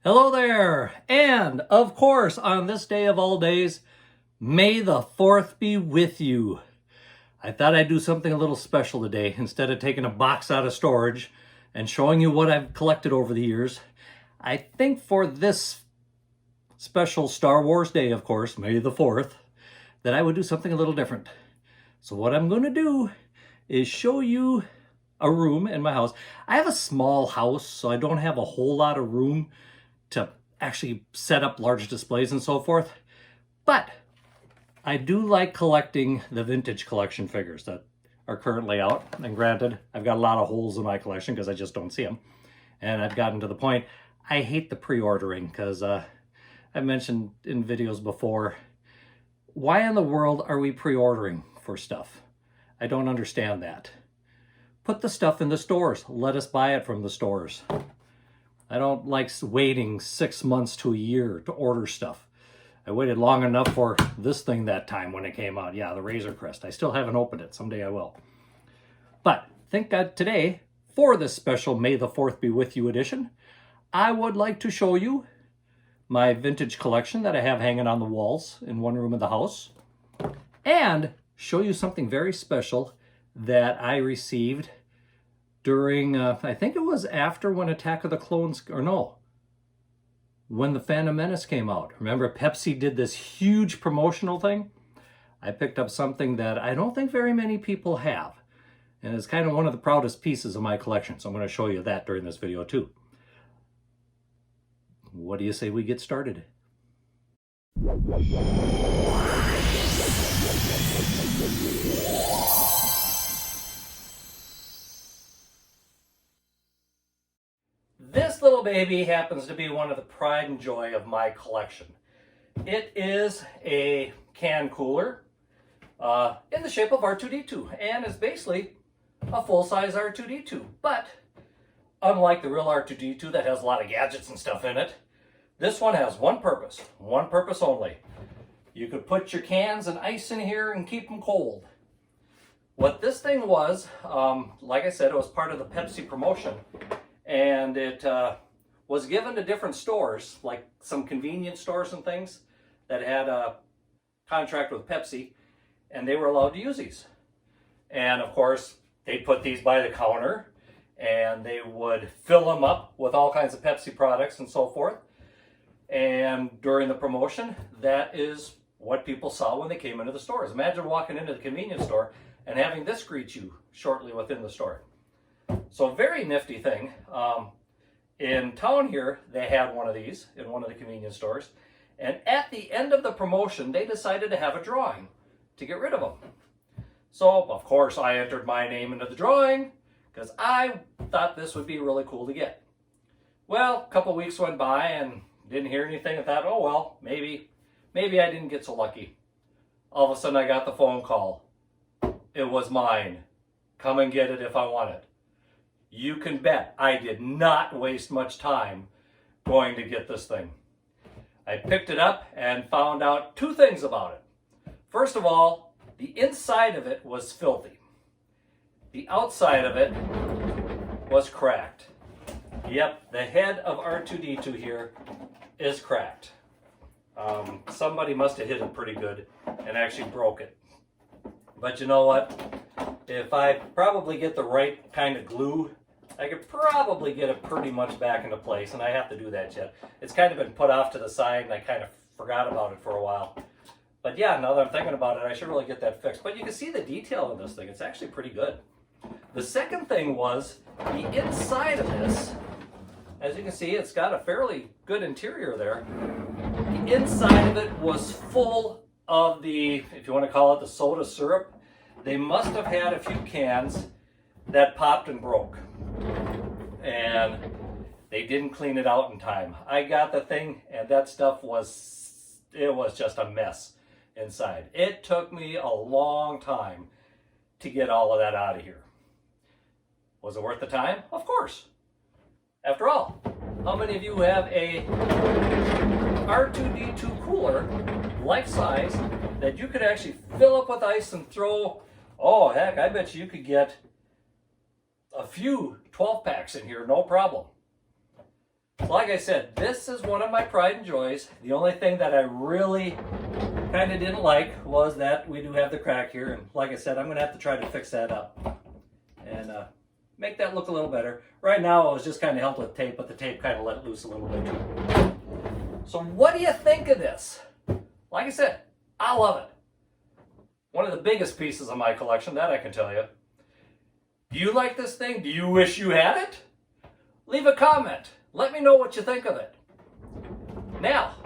Hello there, and of course, on this day of all days, may the 4th be with you. I thought I'd do something a little special today. Instead of taking a box out of storage and showing you what I've collected over the years, I think for this special Star Wars day, of course, May the 4th, that I would do something a little different. So what I'm going to do is show you a room in my house. I have a small house, so I don't have a whole lot of room to actually set up large displays and so forth. But I do like collecting the vintage collection figures that are currently out. And granted, I've got a lot of holes in my collection because I just don't see them. And I've gotten to the point, I hate the pre-ordering because I mentioned in videos before, why in the world are we pre-ordering for stuff? I don't understand that. Put the stuff in the stores. Let us buy it from the stores. I don't like waiting 6 months to a year to order stuff. I waited long enough for this thing that time when it came out. Yeah, the Razor Crest. I still haven't opened it. Someday I will. But thank God today, for this special May the 4th Be With You edition, I would like to show you my vintage collection that I have hanging on the walls in one room of the house. And show you something very special that I received during, I think it was after when Attack of the Clones, or no, when the Phantom Menace came out. Remember, Pepsi did this huge promotional thing? I picked up something that I don't think very many people have. And it's kind of one of the proudest pieces of my collection. So I'm going to show you that during this video too. What do you say we get started? This little baby happens to be one of the pride and joy of my collection. It is a can cooler in the shape of R2-D2 and is basically a full-size R2-D2. But unlike the real R2-D2 that has a lot of gadgets and stuff in it, this one has one purpose only. You could put your cans and ice in here and keep them cold. What this thing was, like I said, it was part of the Pepsi promotion. And it was given to different stores, like some convenience stores and things that had a contract with Pepsi, and they were allowed to use these. And of course, they put these by the counter, and they would fill them up with all kinds of Pepsi products and so forth. And during the promotion, that is what people saw when they came into the stores. Imagine walking into the convenience store and having this greet you shortly within the store. So very nifty thing. In town here, they had one of these in one of the convenience stores. And at the end of the promotion, they decided to have a drawing to get rid of them. So, of course, I entered my name into the drawing because I thought this would be really cool to get. Well, a couple weeks went by and didn't hear anything. I thought, oh, well, maybe I didn't get so lucky. All of a sudden, I got the phone call. It was mine. Come and get it if I want it. You can bet I did not waste much time going to get this thing. I picked it up and found out two things about it. First of all, the inside of it was filthy. The outside of it was cracked. Yep, the head of R2-D2 here is cracked. Somebody must have hit it pretty good and actually broke it. But you know what? If I probably get the right kind of glue, I could probably get it pretty much back into place, and I have to do that yet. It's kind of been put off to the side, and I kind of forgot about it for a while. But yeah, now that I'm thinking about it, I should really get that fixed. But you can see the detail in this thing. It's actually pretty good. The second thing was the inside of this. As you can see, it's got a fairly good interior there. The inside of it was full of the, if you want to call it the soda syrup. They must have had a few cans that popped and broke. And they didn't clean it out in time. I got the thing and that stuff was just a mess inside. It took me a long time to get all of that out of here. Was it worth the time? Of course. After all, how many of you have a R2-D2 cooler, life size, that you could actually fill up with ice and throw, oh heck, I bet you could get a few 12 packs in here, no problem. So like I said, this is one of my pride and joys. The only thing that I really kind of didn't like was that we do have the crack here. And like I said, I'm going to have to try to fix that up and make that look a little better. Right now, it was just kind of held with tape, but the tape kind of let it loose a little bit too. So what do you think of this? Like I said, I love it. One of the biggest pieces of my collection, that I can tell you. Do you like this thing? Do you wish you had it? Leave a comment. Let me know what you think of it. Now,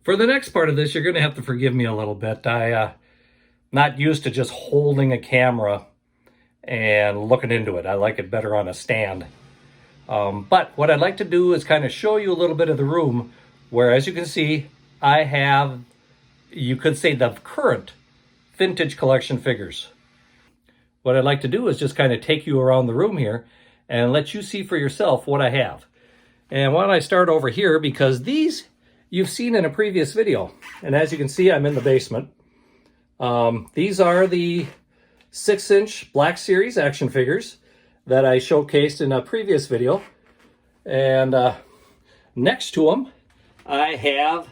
for the next part of this, you're going to have to forgive me a little bit. I'm not used to just holding a camera and looking into it. I like it better on a stand. But what I'd like to do is kind of show you a little bit of the room where, as you can see, I have, you could say, the current vintage collection figures. What I'd like to do is just kind of take you around the room here and let you see for yourself what I have. And why don't I start over here, because these you've seen in a previous video. And as you can see, I'm in the basement. These are the 6-inch Black Series action figures that I showcased in a previous video. And next to them, I have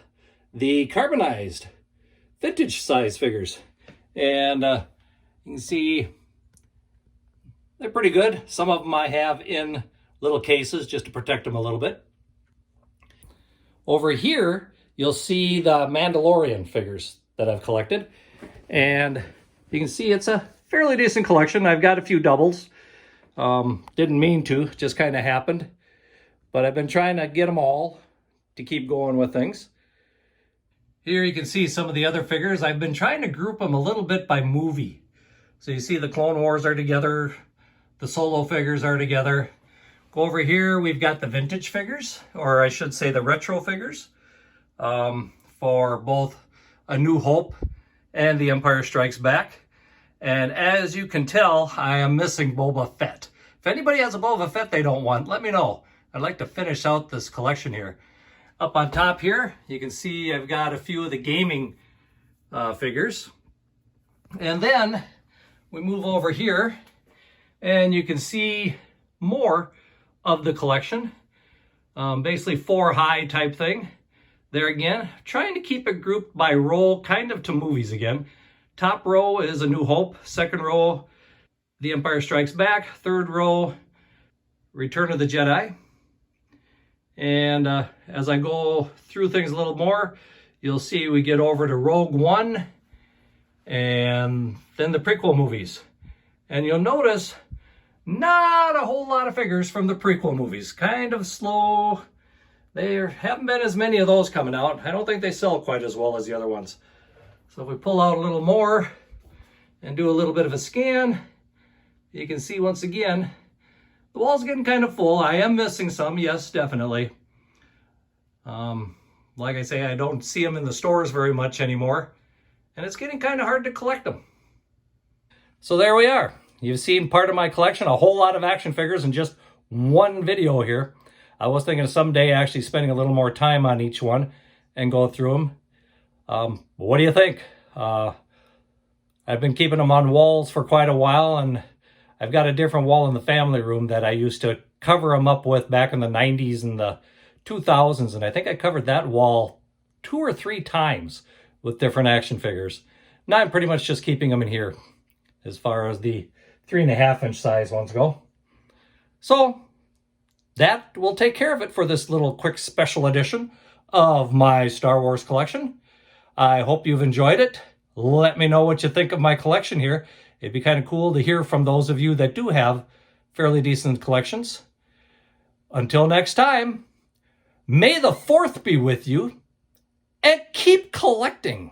the carbonized vintage size figures. And you can see they're pretty good. Some of them I have in little cases just to protect them a little bit. Over here, you'll see the Mandalorian figures that I've collected. And you can see it's a fairly decent collection. I've got a few doubles. Didn't mean to, just kind of happened. But I've been trying to get them all to keep going with things. Here you can see some of the other figures. I've been trying to group them a little bit by movie. So you see the Clone Wars are together. The Solo figures are together. Go over here, we've got the vintage figures, or I should say the retro figures, for both A New Hope and The Empire Strikes Back. And as you can tell, I am missing Boba Fett. If anybody has a Boba Fett they don't want, let me know. I'd like to finish out this collection here. Up on top here, you can see I've got a few of the gaming figures. And then we move over here, and you can see more of the collection. Basically 4 high type thing. There again, trying to keep it grouped by row, kind of to movies again. Top row is A New Hope. Second row, The Empire Strikes Back. Third row, Return of the Jedi. And as I go through things a little more, you'll see we get over to Rogue One and then the prequel movies. And you'll notice not a whole lot of figures from the prequel movies. Kind of slow. There haven't been as many of those coming out. I don't think they sell quite as well as the other ones. So if we pull out a little more and do a little bit of a scan, you can see once again, the wall's getting kind of full. I am missing some, yes, definitely. Like I say, I don't see them in the stores very much anymore, and it's getting kind of hard to collect them. So there we are. You've seen part of my collection, a whole lot of action figures in just one video here. I was thinking of someday actually spending a little more time on each one and go through them. What do you think? I've been keeping them on walls for quite a while, and I've got a different wall in the family room that I used to cover them up with back in the 90s and the 2000s, and I think I covered that wall 2 or 3 times with different action figures. Now I'm pretty much just keeping them in here as far as the 3.5-inch size ones go. So that will take care of it for this little quick special edition of my Star Wars collection. I hope you've enjoyed it. Let me know what you think of my collection here. It'd be kind of cool to hear from those of you that do have fairly decent collections. Until next time, may the 4th be with you, and keep collecting.